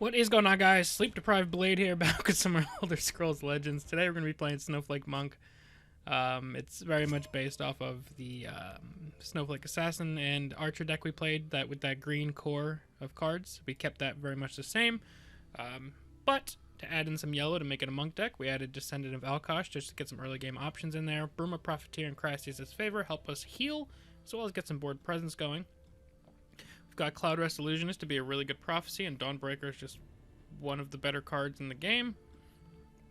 What is going on, guys? Sleep Deprived Blade here, back with some Elder Scrolls Legends. Today we're going to be playing Snowflake Monk. It's very much based off of the Snowflake Assassin and Archer deck we played, that with that green core of cards. We kept that very much the same. But to add in some yellow to make it a Monk deck, we added Descendant of Alkosh just to get some early game options in there. Bruma, Profiteer, and Crasty's Favor help us heal, as well as get some board presence going. We've got Cloud Rest Illusionist to be a really good prophecy, and Dawnbreaker is just one of the better cards in the game.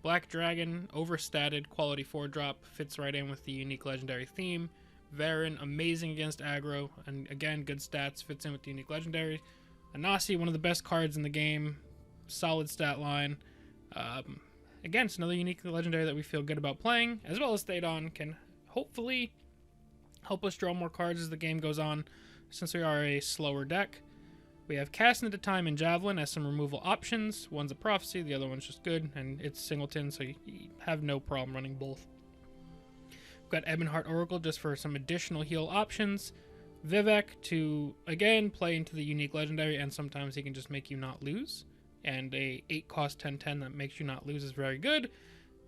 Black Dragon, overstatted, quality 4-drop, fits right in with the unique legendary theme. Varen, amazing against aggro, and again, good stats, fits in with the unique legendary. Anasi, one of the best cards in the game, solid stat line. Again, it's another unique legendary that we feel good about playing, as well as Thadon can hopefully help us draw more cards as the game goes on, since we are a slower deck. We have Cast into Time and Javelin as some removal options. One's a prophecy, the other one's just good, and it's Singleton, so you have no problem running both. We've got Ebonheart Oracle just for some additional heal options. Vivek to, again, play into the unique legendary, and sometimes he can just make you not lose. And a 8-cost 10/10 that makes you not lose is very good.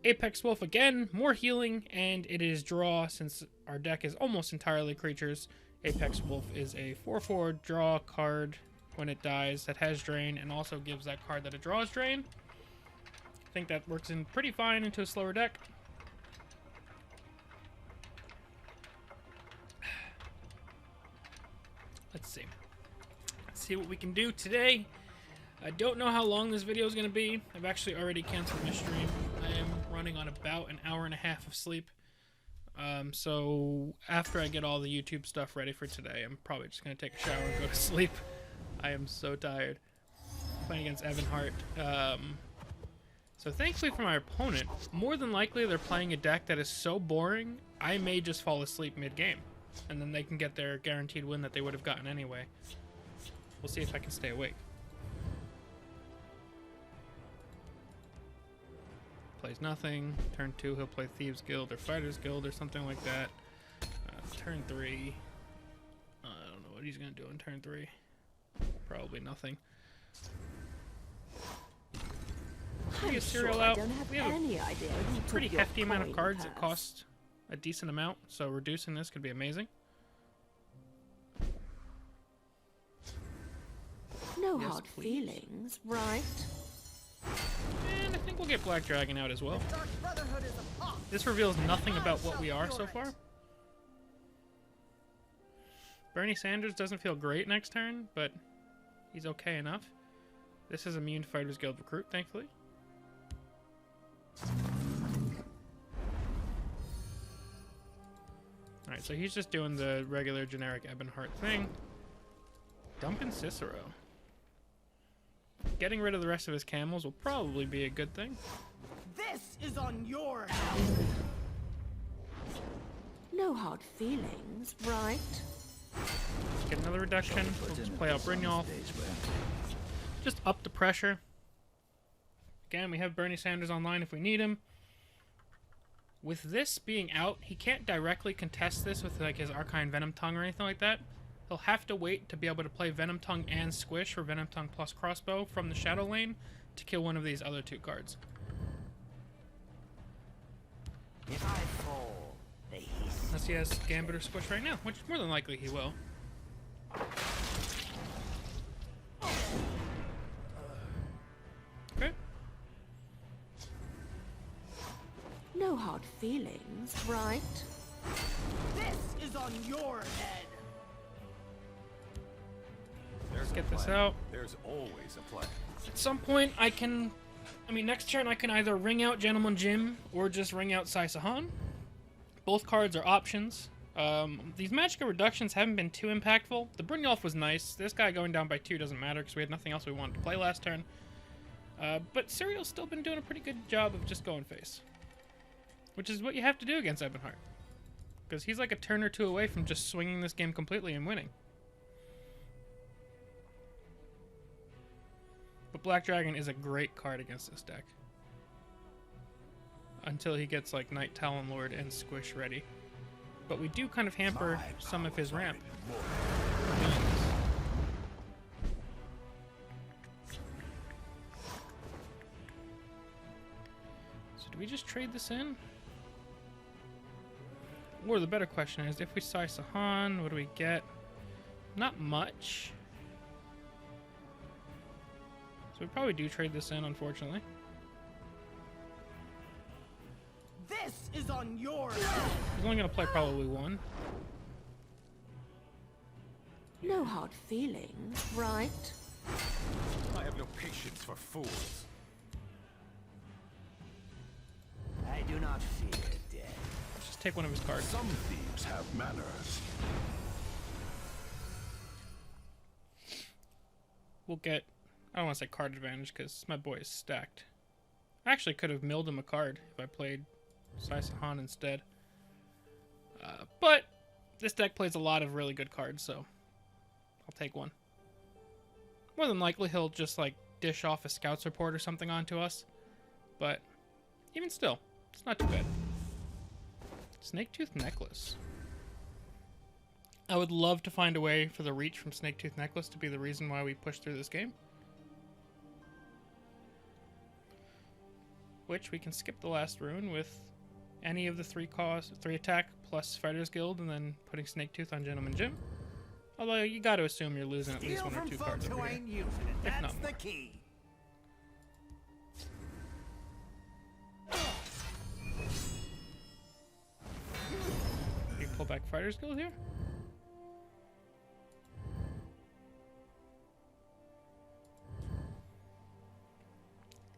Apex Wolf, again, more healing, and it is draw, since our deck is almost entirely creatures. Apex Wolf is a 4/4 draw card when it dies that has drain, and also gives that card that it draws drain. I think that works in pretty fine into a slower deck. Let's see. Let's see what we can do today. I don't know how long this video is going to be. I've actually already canceled my stream. I am running on about an hour and a half of sleep. So after I get all the YouTube stuff ready for today, I'm probably just going to take a shower and go to sleep. I am so tired. Playing against Ebonheart. So thankfully for my opponent, more than likely they're playing a deck that is so boring, I may just fall asleep mid-game. And then they can get their guaranteed win that they would have gotten anyway. We'll see if I can stay awake. Plays nothing. Turn 2, he'll play Thieves Guild or Fighters Guild or something like that. Turn 3, I don't know what he's going to do in turn 3. Probably nothing. We have cereal out. We have a pretty hefty amount of cards that cost a decent amount, so reducing this could be amazing. No hard feelings, right? And I think we'll get Black Dragon out as well. This reveals nothing about what we are so far. Bernie Sanders doesn't feel great next turn, but he's okay enough. This is immune to Fighters Guild Recruit, thankfully. Alright, so he's just doing the regular generic Ebonheart thing. Dumping Cicero. Getting rid of the rest of his camels will probably be a good thing. This is on your head. No hard feelings, right? Get another reduction. We'll just play out Brynjolf. Just up the pressure. Again, we have Bernie Sanders online if we need him. With this being out, he can't directly contest this with like his Arcane Venom Tongue or anything like that. He'll have to wait to be able to play Venom Tongue and Squish, or Venom Tongue plus Crossbow from the Shadow Lane to kill one of these other 2 cards. If I fall, they hiss. Unless he has Gambit or Squish right now, which more than likely he will. Okay. No hard feelings, right? This is on your head. Let's get this out. There's always a plan. At some point, next turn I can either ring out Gentleman Jim or just ring out Sai Sahan. Both cards are options. These Magicka reductions haven't been too impactful. The Brynjolf was nice. This guy going down by 2 doesn't matter because we had nothing else we wanted to play last turn. But Serial's still been doing a pretty good job of just going face. Which is what you have to do against Ebonheart. Because he's like a turn or 2 away from just swinging this game completely and winning. But Black Dragon is a great card against this deck. Until he gets like Night Talon Lord and Squish ready. But we do kind of hamper some of his ramp. Do we just trade this in? Or the better question is, if we Sai Sahan, what do we get? Not much. So we probably do trade this in, unfortunately. This is on your He's only going to play probably one. No hard feelings, right? I have no patience for fools. I do not fear death. Let's just take one of his cards. Some thieves have manners. We'll get... I don't want to say card advantage because my boy is stacked. I actually could have milled him a card if I played Sai Sahan instead. But this deck plays a lot of really good cards, so I'll take one. More than likely he'll just like dish off a Scout's Report or something onto us. But even still, it's not too bad. Snaketooth Necklace. I would love to find a way for the reach from Snaketooth Necklace to be the reason why we push through this game. Which we can skip the last rune with any of the 3 attack plus Fighters Guild and then putting Snaketooth on Gentleman Jim. Although you got to assume you're losing at least Steal 1 or from 2 folks cards who over here. ain't using it. If not That's more. the key. You pull back Fighters Guild here?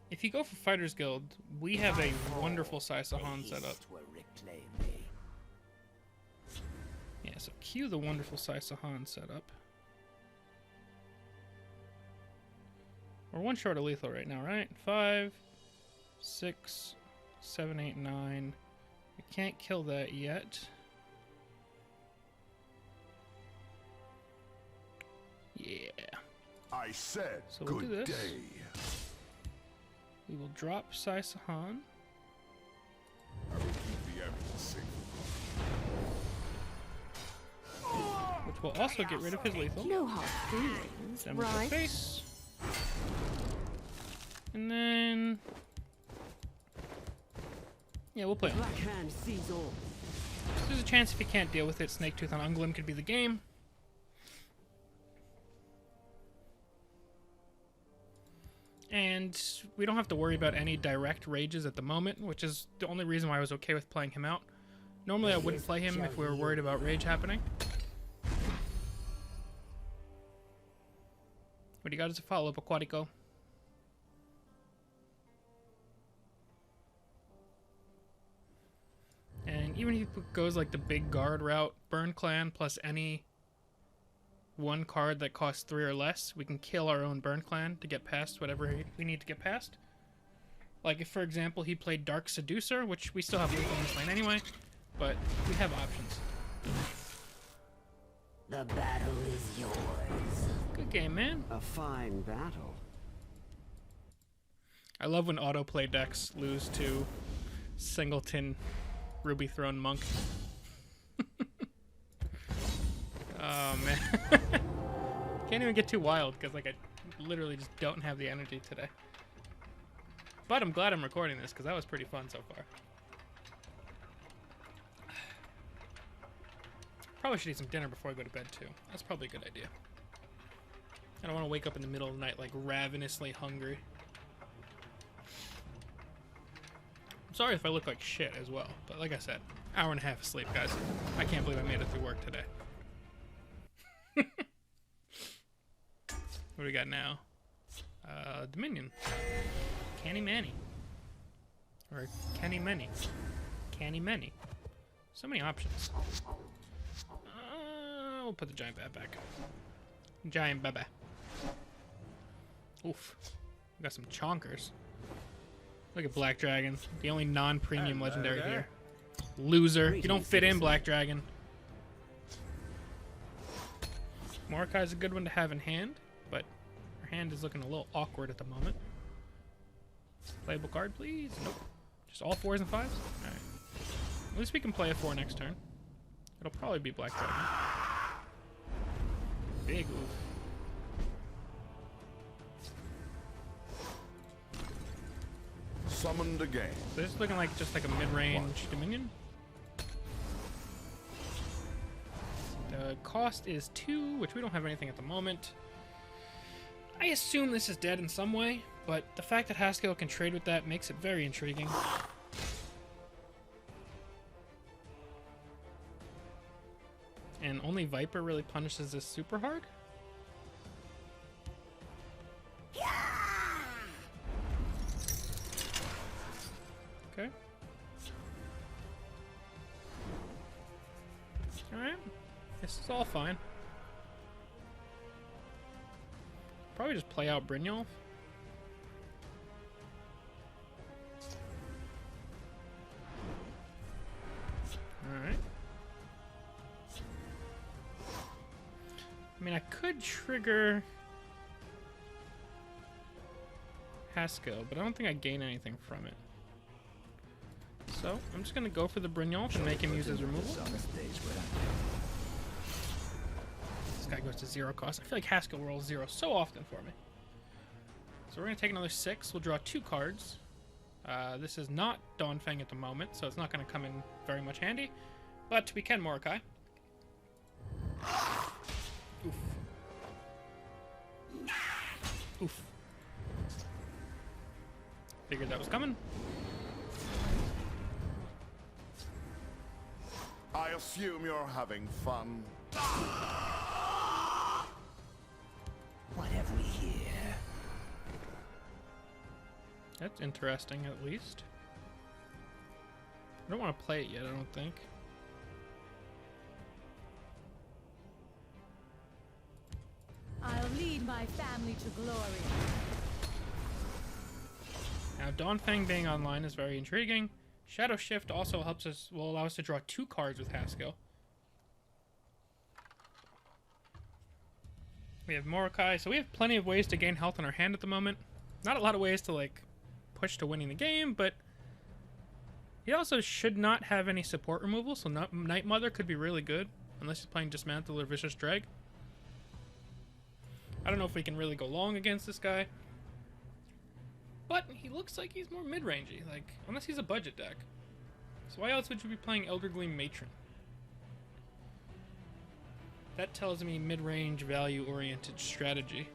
If you go for Fighters Guild, we have a wonderful Sai Sahan set up. Will reclaim me. Yeah, so cue the wonderful Sai Sahan setup. We're 1 short of lethal right now, right? 5, 6, 7, 8, 9. We can't kill that yet. Yeah. I said So we'll do good this. day. We will drop Sai Sahan. I will keep the evidence safe. Which will also get rid of his lethal. No hard feelings, Then we'll go right? face. And then... yeah, we'll play on. Black hand sees all. There's a chance if you can't deal with it, Snaketooth on Unglim could be the game. And we don't have to worry about any direct rages at the moment, which is the only reason why I was okay with playing him out. Normally I wouldn't play him if we were worried about rage happening. What do you got as a follow-up, Aquatico? And even if he goes like the big guard route, Burn Clan plus any 1 card that costs 3 or less, we can kill our own Burn Clan to get past whatever we need to get past. Like if, for example, he played Dark Seducer, which we still have lethal in this lane anyway, but we have options. The battle is yours. Good game, man. A fine battle. I love when autoplay decks lose to Singleton Ruby Throne Monk. Oh man. Can't even get too wild because like I literally just don't have the energy today. But I'm glad I'm recording this because that was pretty fun so far. Probably should eat some dinner before I go to bed too. That's probably a good idea. I don't want to wake up in the middle of the night like ravenously hungry. I'm sorry if I look like shit as well, but like I said, hour and a half of sleep, guys. I can't believe I made it through work today. What do we got now? Dominion. Canny Manny. Or Kenny Many. Canny Many. So many options. We'll put the giant bat back. Giant baba. Oof. We got some chonkers. Look at Black Dragon. The only non-premium legendary here. Loser. You don't fit in, Black Dragon. Mordekai's a good one to have in hand, but her hand is looking a little awkward at the moment. Playable card, please. Nope. Just all 4s and 5s? Alright. At least we can play a 4 next turn. It'll probably be Black Dragon. Big oof. Summoned again. So this is looking like just like a mid-range Dominion. The cost is 2, which we don't have anything at the moment. I assume this is dead in some way, but the fact that Haskell can trade with that makes it very intriguing. And only Viper really punishes this super hard? Okay. Alright. This is all fine. Probably just play out Brynjolf. Alright. I mean, I could trigger Haskell, but I don't think I gain anything from it. So, I'm just going to go for the Brynjolf and make him use his removal. This guy goes to 0 cost. I feel like Haskell rolls 0 so often for me. So we're going to take another 6. We'll draw 2 cards. This is not Dawnfang at the moment, so it's not going to come in very much handy. But we can Mordecai. Oof. Oof. Figured that was coming. I assume you're having fun. What have we here? That's interesting, at least. I don't want to play it yet, I don't think. I'll lead my family to glory. Now, Dawnfang being online is very intriguing. Shadow Shift also helps us, will allow us to draw 2 cards with Haskell. We have Mordecai, so we have plenty of ways to gain health in our hand at the moment. Not a lot of ways to, like, push to winning the game, but he also should not have any support removal, so Night Mother could be really good, unless he's playing Dismantle or Vicious Drag. I don't know if we can really go long against this guy. But he looks like he's more mid-rangey, like, unless he's a budget deck. So why else would you be playing Elder Gleam Matron? That tells me mid-range, value-oriented strategy.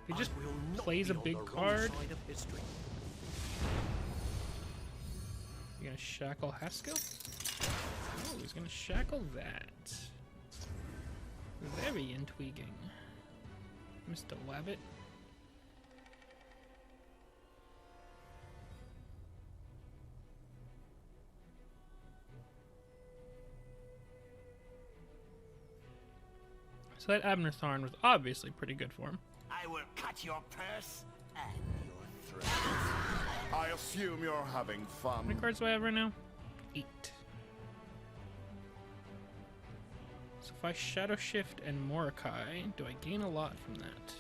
He just plays a big card. You gonna shackle Haskell? Oh, he's gonna shackle that. Very intriguing. Mr. Wabbit. So that Abner Tharn was obviously pretty good for him. I will cut your purse and your throat. I assume you're having How fun. many cards do I have right now? 8. So if I Shadow Shift and Mordecai, do I gain a lot from that?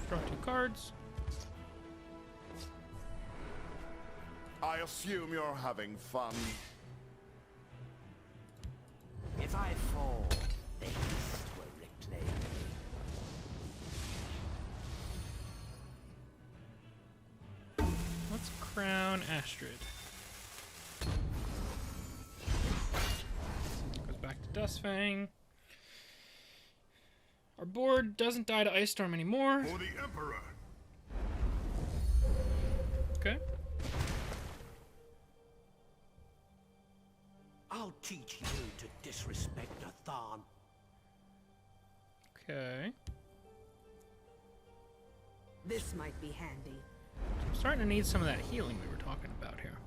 Draw 2 cards. I assume you're having fun. If I fall, the east will reclaim me. Let's crown Astrid. Goes back to Dustfang. Our board doesn't die to Ice Storm anymore. For the Emperor. Okay. I'll teach you to disrespect a Tharn. Okay. This might be handy. I'm starting to need some of that healing we were talking about here.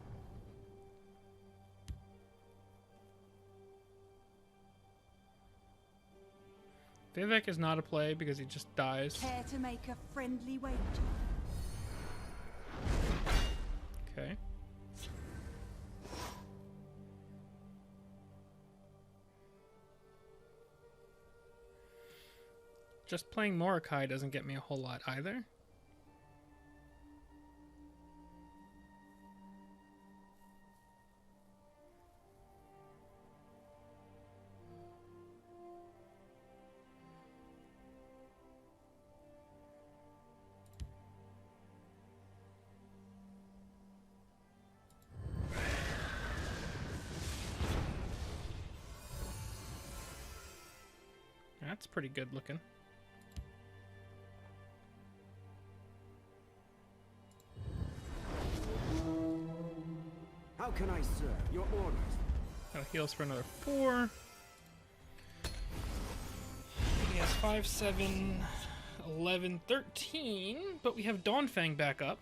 Vivek is not a play because he just dies. Care to make a friendly wager? Okay. Just playing Mordecai doesn't get me a whole lot either. That's pretty good looking. How can I serve your orders? Heals for another 4. He has 5, 7, 11, 13, but we have Dawnfang back up.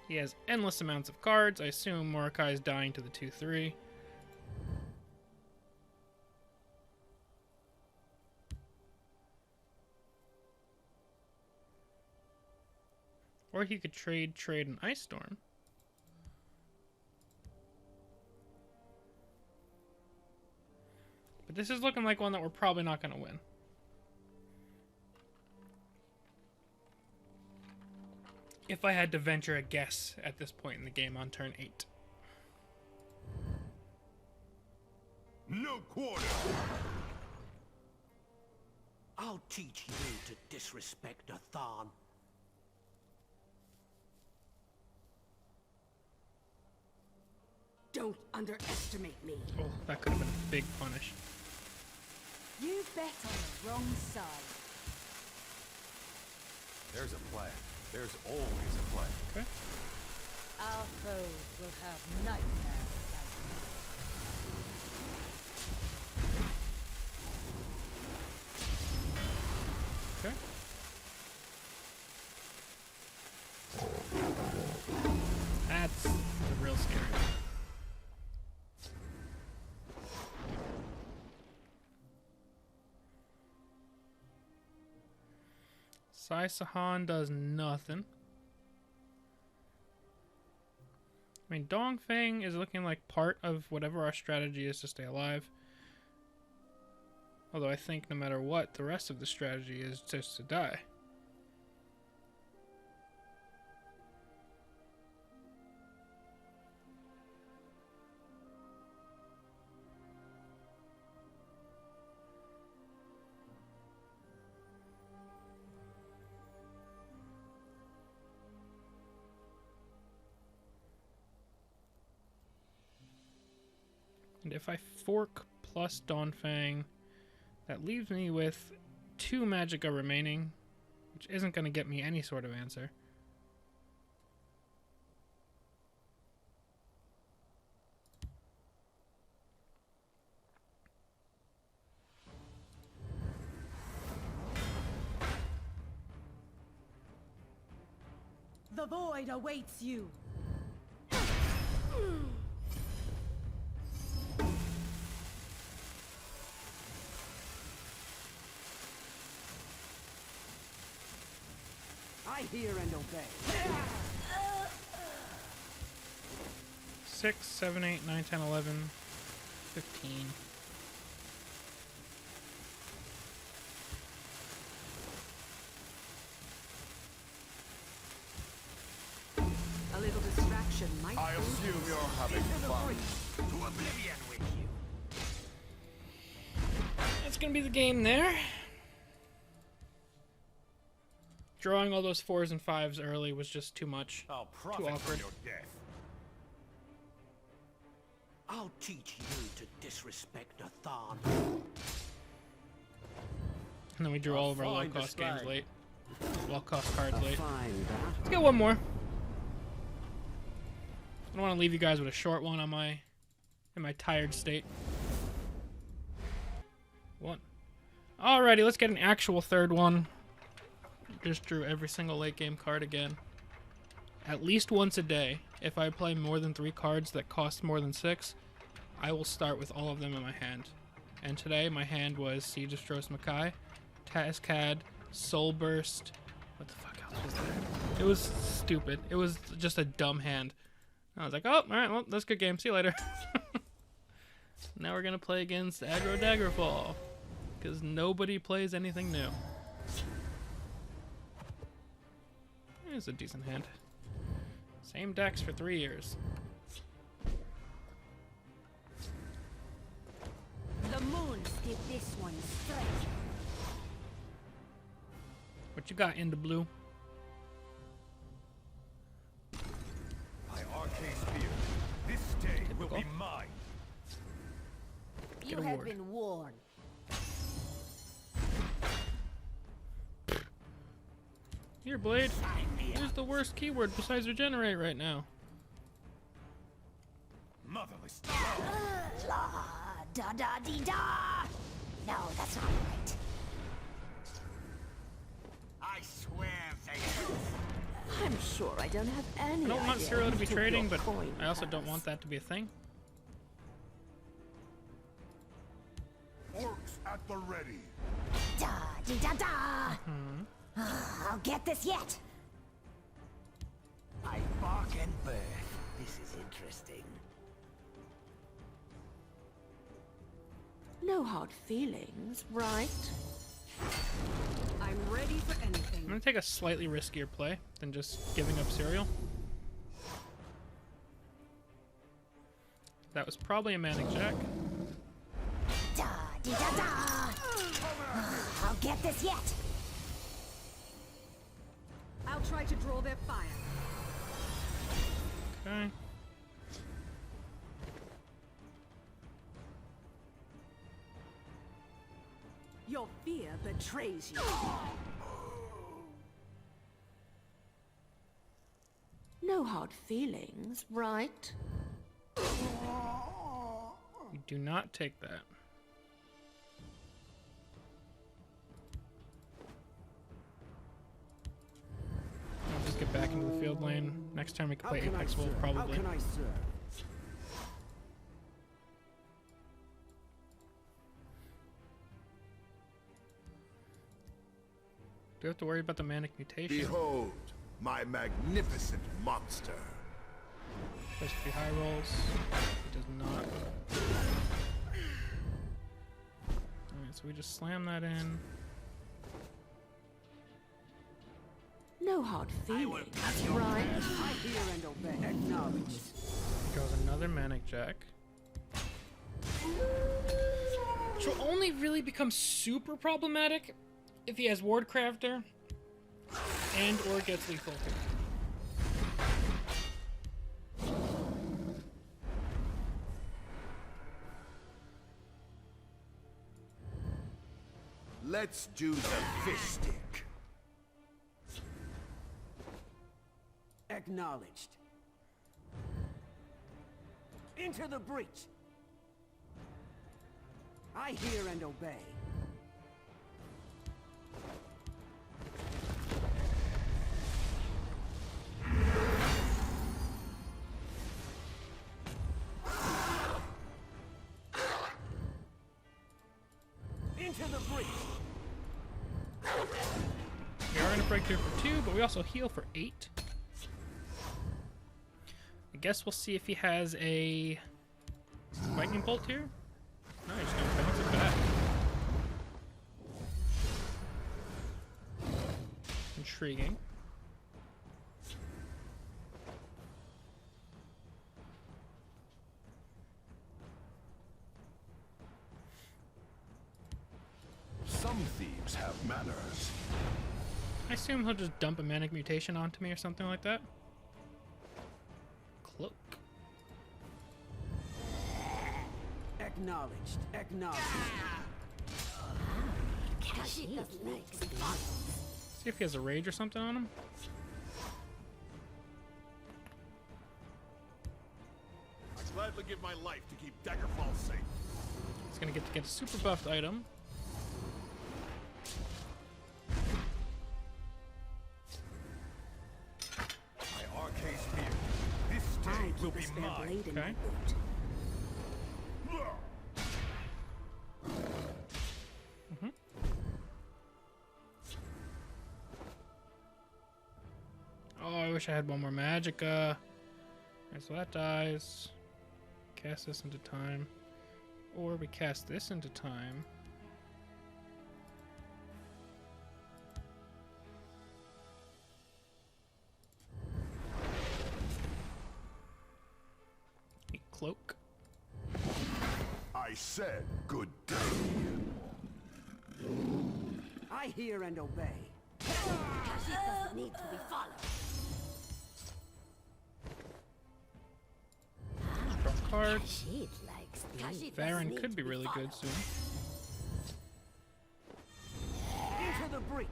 He has endless amounts of cards. I assume Mordecai is dying to the 2-3. Or he could trade an Ice Storm. But this is looking like one that we're probably not going to win. If I had to venture a guess at this point in the game on turn 8. No quarter! I'll teach you to disrespect a Thon. Don't underestimate me. Oh, that could have been a big punish. You bet on the wrong side. There's a plan. There's always a plan. Okay. Our foes will have nightmares about Okay. That's a real scary one. Sai Sahan does nothing. I mean, Dongfang is looking like part of whatever our strategy is to stay alive. Although I think no matter what, the rest of the strategy is just to die. And if I fork plus Dawnfang, that leaves me with 2 Magicka remaining, which isn't going to get me any sort of answer. The void awaits you. I hear and obey. 6, 7, 8, 9, 10, 11, 15. A little distraction might I bring assume you're having fun. To oblivion with you. That's going to be the game there. Drawing all those 4s and 5s early was just too much. I'll profit awkward. from your death. I'll teach you to disrespect a Thon. And then we drew all of our fine low-cost display. games late. Low-cost cards late. Fine battle. Let's get one more. I don't want to leave you guys with a short one on in my tired state. 1. Alrighty, let's get an actual third one. Just drew every single late game card again. At least once a day, if I play more than 3 cards that cost more than 6, I will start with all of them in my hand. And today my hand was Siege of Stros Makai, Tazcad, Soul Burst. What the fuck else was there? It was stupid. It was just a dumb hand. I was like, oh, alright, well, that's a good game. See you later. Now we're gonna play against Aggro Daggerfall. Because nobody plays anything new. It's a decent hand. Same decks for 3 years. The moon skipped this one straight. What you got in the blue? My arcane spear. This day will be Typical. mine. You a have ward. been warned. Here, Blade. Here's the worst keyword besides regenerate right now. Motherless. La da da dee da. No, that's not right. I swear they I'm sure I don't have any I don't want idea Cyril to who be took trading, your but coin I also don't purse. want that to be a thing. Orcs at the ready. Da dee da da. I'll get this yet. I bark and birth. This is interesting. No hard feelings, right? I'm ready for I'm anything. gonna take a slightly riskier play than just giving up Cyril. That was probably a Manic Jack. Da dee da da. I'll get this yet. I'll try to draw their fire. Okay. Your fear betrays you. No hard feelings, right? You do not take that. I'll just get back into the field lane. Next time we can play Apex Wolf, probably. I serve? Do we have to worry about the Manic Mutation? Behold, my magnificent monster. Supposed to be high rolls. It does not. Alright, so we just slam that in. No hard feelings, right? I hear and obey. Acknowledged. Goes another Manic Jack. Which will only really become super problematic if he has Ward Crafter and or gets lethal. Let's do the fistic. Acknowledged. Into the breach. I hear and obey. Into the breach. We are going to break here for 2, but we also heal for 8. I guess we'll see if he has a lightning bolt here. No, he's just going to bounce it back. Intriguing. Some thieves have manners. I assume he'll just dump a Manic Mutation onto me or something like that. Cloak. Acknowledged. Acknowledged. She likes fun. See if he has a rage or something on him. I'd gladly give my life to keep Daggerfall safe. He's gonna get a super buffed item. My arcane spear. This I day will keep a be spare mine. blade in Okay. my boot. Oh, I wish I had one more Magicka. Alright, so that dies. Cast this into time. Or we cast this into time. A cloak. I said good day. I hear and obey. Kashi doesn't need to be followed. Draw cards. Kashi likes these. Varen could be really good soon. Into the breach.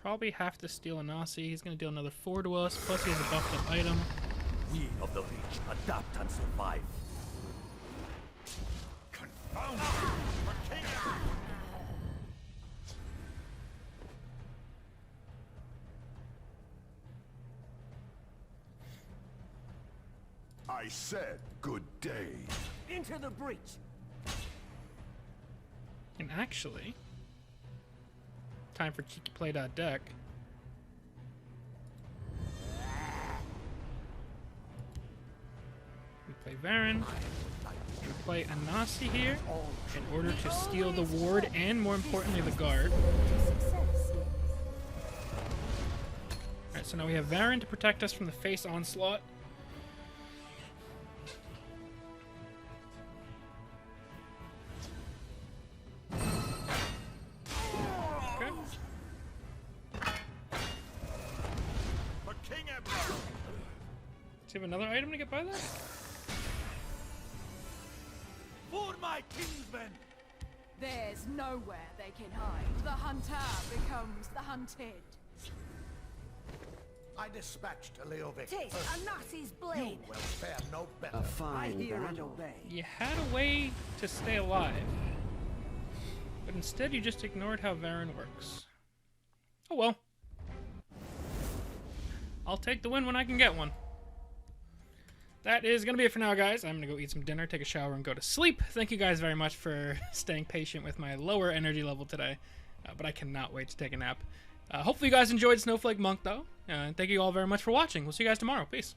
Probably have to steal a Nasi. He's going to deal another 4 to us. Plus he has a buffed up item. We of the Reach adapt and survive. Confound I said good day. Into the breach. And actually, time for cheeky play.deck. We play Varen. We play a Nasi here in order to steal the ward and, more importantly, the guard. Alright, so now we have Varen to protect us from the face onslaught. Okay. For King Emperor. Does he have another item to get by that? For my kinsmen! There's nowhere they can hide. The hunter becomes the hunted. I dispatched a Leovic. Taste a Nazi's You blade. will fare no better. I hear and obey. You had a way to stay alive, but instead you just ignored how Varen works. Oh well. I'll take the win when I can get one. That is going to be it for now, guys. I'm going to go eat some dinner, take a shower, and go to sleep. Thank you guys very much for staying patient with my lower energy level today, but I cannot wait to take a nap. Hopefully you guys enjoyed Snowflake Monk, though. Thank you all very much for watching. We'll see you guys tomorrow. Peace.